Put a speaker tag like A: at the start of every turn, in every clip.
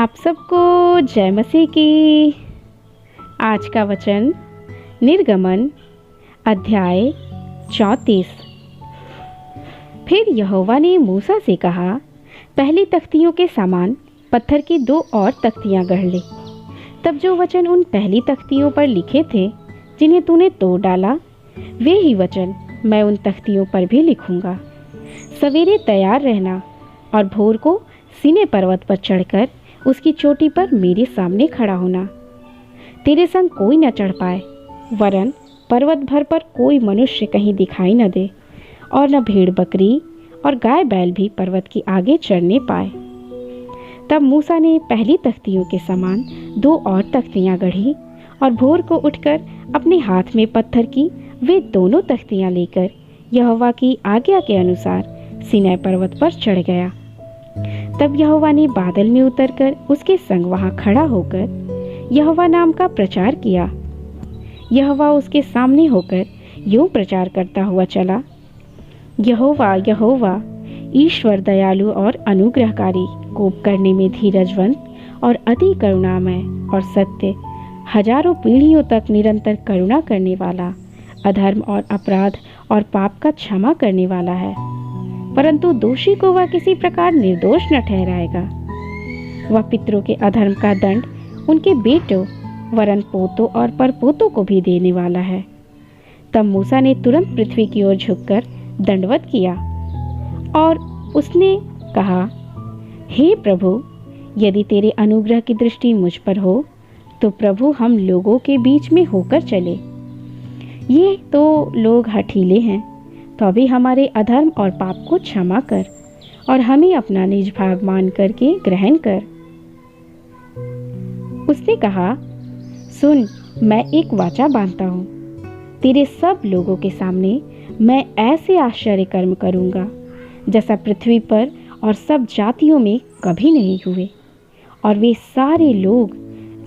A: आप सबको जय मसीह की। आज का वचन निर्गमन अध्याय 34। फिर यहोवा ने मूसा से कहा, पहली तख्तियों के समान पत्थर की 2 और तख्तियां गढ़ ले। तब जो वचन उन पहली तख्तियों पर लिखे थे जिन्हें तूने तोड़ डाला, वे ही वचन मैं उन तख्तियों पर भी लिखूंगा। सवेरे तैयार रहना और भोर को सीने पर्वत पर चढ़कर उसकी चोटी पर मेरे सामने खड़ा होना। तेरे संग कोई न चढ़ पाए, वरन पर्वत भर पर कोई मनुष्य कहीं दिखाई न दे, और न भेड़ बकरी और गाय बैल भी पर्वत के आगे चढ़ने पाए। तब मूसा ने पहली तख्तियों के समान 2 और तख्तियां गढ़ी और भोर को उठकर अपने हाथ में पत्थर की वे दोनों तख्तियां लेकर यहोवा की आज्ञा के अनुसार सीनै पर्वत पर चढ़ गया। तब यहोवा ने बादल में उतरकर उसके संग वहां खड़ा होकर यहोवा नाम का प्रचार किया। यहोवा उसके सामने होकर यूं प्रचार करता हुआ चला, यहोवा यहोवा ईश्वर दयालु और अनुग्रहकारी, कोप करने में धीरजवंत और अति करुणामय और सत्य, हजारों पीढ़ियों तक निरंतर करुणा करने वाला, अधर्म और अपराध और पाप का क्षमा करने वाला है, परंतु दोषी को वह किसी प्रकार निर्दोष न ठहराएगा। वह पितरों के अधर्म का दंड उनके बेटों वरन पोतों और परपोतों को भी देने वाला है। तब मूसा ने तुरंत पृथ्वी की ओर झुककर दंडवत किया और उसने कहा, हे प्रभु, यदि तेरे अनुग्रह की दृष्टि मुझ पर हो तो प्रभु हम लोगों के बीच में होकर चले। ये तो लोग हठीले हैं, तो अभी हमारे अधर्म और पाप को क्षमा कर और हमें अपना निज भाग मान करके ग्रहण कर। उसने कहा, सुन, मैं एक वाचा बांधता हूँ, तेरे सब लोगों के सामने मैं ऐसे आश्चर्य कर्म करूँगा जैसा पृथ्वी पर और सब जातियों में कभी नहीं हुए, और वे सारे लोग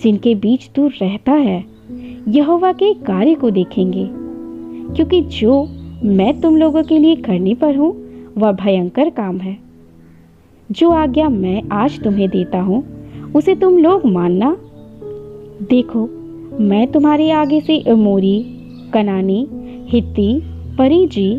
A: जिनके बीच तू रहता है यहोवा के कार्य को देखेंगे, क्योंकि जो मैं तुम लोगों के लिए करने पर हूँ वह भयंकर काम है। जो आज्ञा मैं आज तुम्हें देता हूँ उसे तुम लोग मानना। देखो, मैं तुम्हारे आगे से अमोरी, कनानी, हित्ती, परिजी,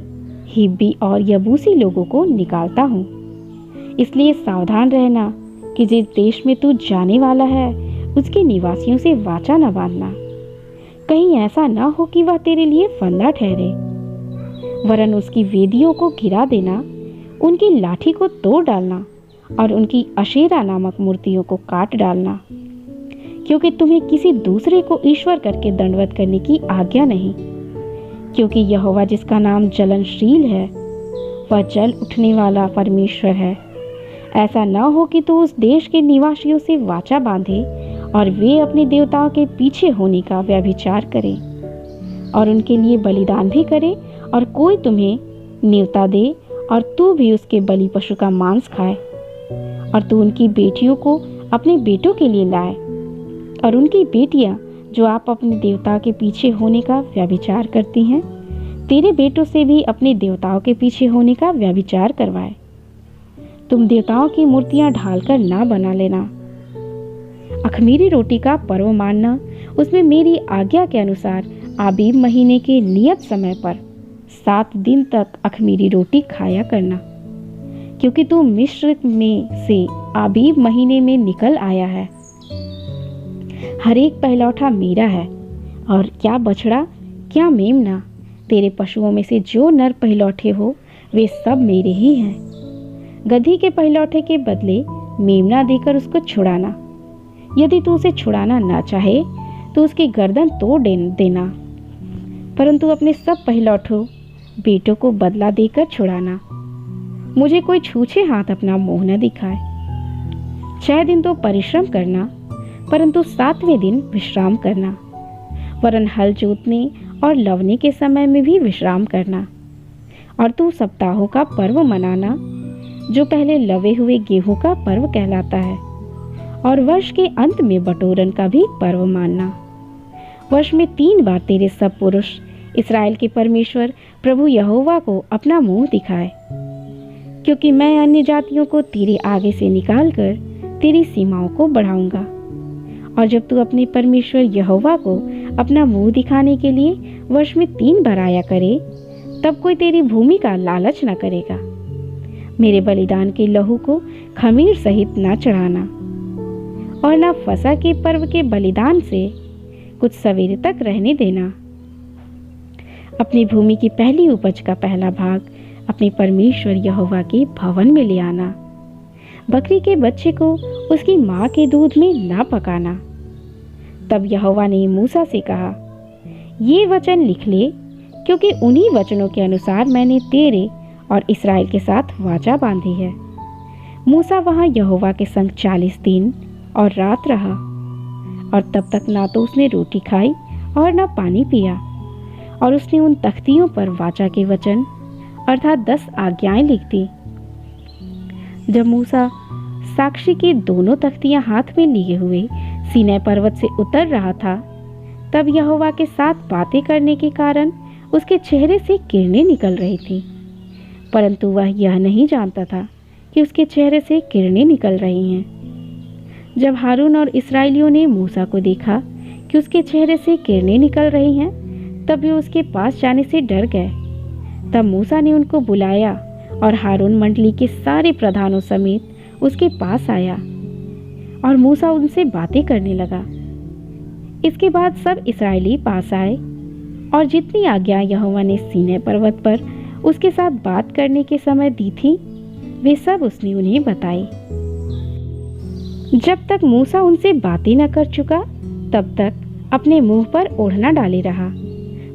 A: हिब्बी और यबूसी लोगों को निकालता हूँ। इसलिए सावधान रहना कि जिस देश में तू जाने वाला है उसके निवासियों से वाचा न बांधना, कहीं ऐसा न हो कि वह तेरे लिए फंदा ठहरे, वरन उसकी वेदियों को गिरा देना, उनकी लाठी को तोड़ डालना और उनकी अशेरा नामक मूर्तियों को काट डालना, क्योंकि तुम्हें किसी दूसरे को ईश्वर करके दंडवत करने की आज्ञा नहीं, क्योंकि यहोवा जिसका नाम जलनशील है वह जल उठने वाला परमेश्वर है। ऐसा न हो कि तू उस देश के निवासियों से वाचा बांधे और वे अपने देवताओं के पीछे होने का व्यभिचार करें और उनके लिए बलिदान भी करे, और कोई तुम्हें न्योता दे और तू भी उसके बलि पशु का मांस खाए, और तू उनकी बेटियों को अपने बेटों के लिए लाए, और उनकी बेटियां जो आप अपने देवताओं के पीछे होने का व्यभिचार करती हैं, तेरे बेटों से भी अपने देवताओं के पीछे होने का व्यभिचार करवाए। तुम देवताओं की मूर्तियां ढालकर ना बना लेना। अख़मीरी रोटी का पर्व मानना, उसमें मेरी आज्ञा के अनुसार आबीब महीने के नियत समय पर 7 दिन तक अख़मीरी रोटी खाया करना, क्योंकि तू मिस्र में से आबीब महीने में निकल आया है। हर एक पहलौठा मेरा है, और क्या बछड़ा क्या मेमना, तेरे पशुओं में से जो नर पहलौठे हो वे सब मेरे ही हैं। गधी के पहलौठे के बदले मेमना देकर उसको छुड़ाना। यदि तू उसे छुड़ाना ना चाहे तो उसकी गर्दन तोड़ देना, परंतु अपने सब पहलौठों बेटों को बदला देकर छुड़ाना। मुझे कोई छूछे हाथ अपना मुंह न दिखाए। 6 दिन तो परिश्रम करना, परंतु 7वें दिन विश्राम करना, वरन हल जोतने और लवने के समय में भी विश्राम करना। और तू सप्ताहों का पर्व मनाना, जो पहले लवे हुए गेहूं का पर्व कहलाता है, और वर्ष के अंत में बटोरन का भी पर्व मानना। वर्ष में 3 बार तेरे सब पुरुष इस्राएल के परमेश्वर प्रभु यहोवा को अपना मुंह दिखाए, क्योंकि मैं अन्य जातियों को तेरे आगे से निकालकर तेरी सीमाओं को बढ़ाऊंगा। और जब तू अपने परमेश्वर यहोवा को अपना मुंह दिखाने के लिए वर्ष में 3 बार आया करे, तब कोई तेरी भूमि का लालच न करेगा। मेरे बलिदान के लहू को खमीर सहित न चढ़ाना, और न फसह के पर्व के बलिदान से कुछ सवेरे तक रहने देना। अपनी भूमि की पहली उपज का पहला भाग अपने परमेश्वर यहोवा के भवन में ले आना। बकरी के बच्चे को उसकी माँ के दूध में ना पकाना। तब यहोवा ने मूसा से कहा, ये वचन लिख ले, क्योंकि उन्हीं वचनों के अनुसार मैंने तेरे और इस्राएल के साथ वाचा बांधी है। मूसा वहाँ यहोवा के संग 40 दिन और रात रहा, और तब तक ना तो उसने रोटी खाई और ना पानी पिया। और उसने उन तख्तियों पर वाचा के वचन अर्थात 10 आज्ञाएं लिख दी। जब मूसा साक्षी की दोनों तख्तियां हाथ में लिए हुए सीनै पर्वत से उतर रहा था, तब यहोवा के साथ बातें करने के कारण उसके चेहरे से किरणें निकल रही थी, परंतु वह यह नहीं जानता था कि उसके चेहरे से किरणें निकल रही हैं। जब हारून और इस्राएलियों ने मूसा को देखा कि उसके चेहरे से किरणें निकल रही हैं, तब वे उसके पास जाने से डर गए। तब मूसा ने उनको बुलाया और हारून मंडली के सारे प्रधानों समेत उसके पास आया, और मूसा उनसे बातें करने लगा। इसके बाद सब इस्राएली पास आए, और जितनी आज्ञा यहोवा ने सीनै पर्वत पर उसके साथ बात करने के समय दी थी, वे सब उसने उन्हें बताई। जब तक मूसा उनसे बातें न कर चुका, तब तक अपने मुंह पर ओढ़ना डाले रहा।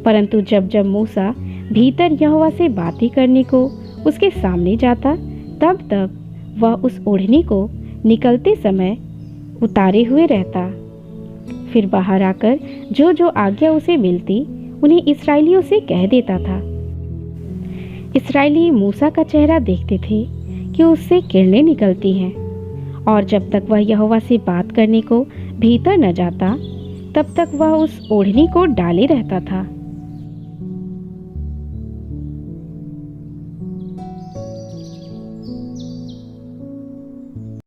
A: परंतु जब जब मूसा भीतर यहोवा से बातें करने को उसके सामने जाता, तब तब वह उस ओढ़नी को निकलते समय उतारे हुए रहता। फिर बाहर आकर जो जो आज्ञा उसे मिलती उन्हें इस्राएलियों से कह देता था। इस्राएली मूसा का चेहरा देखते थे कि उससे किरणें निकलती हैं, और जब तक वह यहोवा से बात करने को भीतर न जाता, तब तक वह उस ओढ़नी को डाले रहता था।